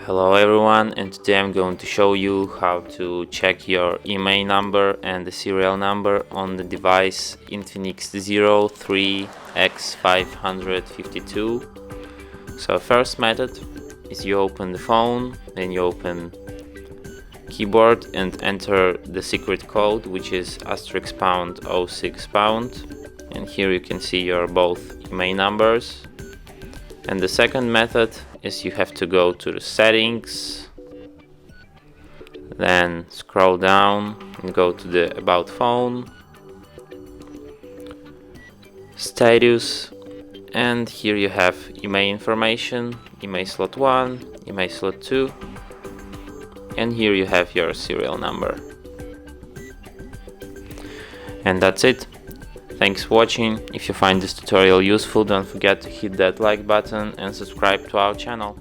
Hello everyone, and today I'm going to show you how to check your IMEI number and the serial number on the device INFINIX Zero 3X552. So first method is you open the phone, then you open keyboard and enter the secret code, which is *#06#, and here you can see your both IMEI numbers. And the second method is you have to go to the settings, then scroll down and go to the about phone, status, and here you have IMEI information, IMEI slot 1, IMEI slot 2, and here you have your serial number. And that's it. Thanks for watching. If you find this tutorial useful, don't forget to hit that like button and subscribe to our channel.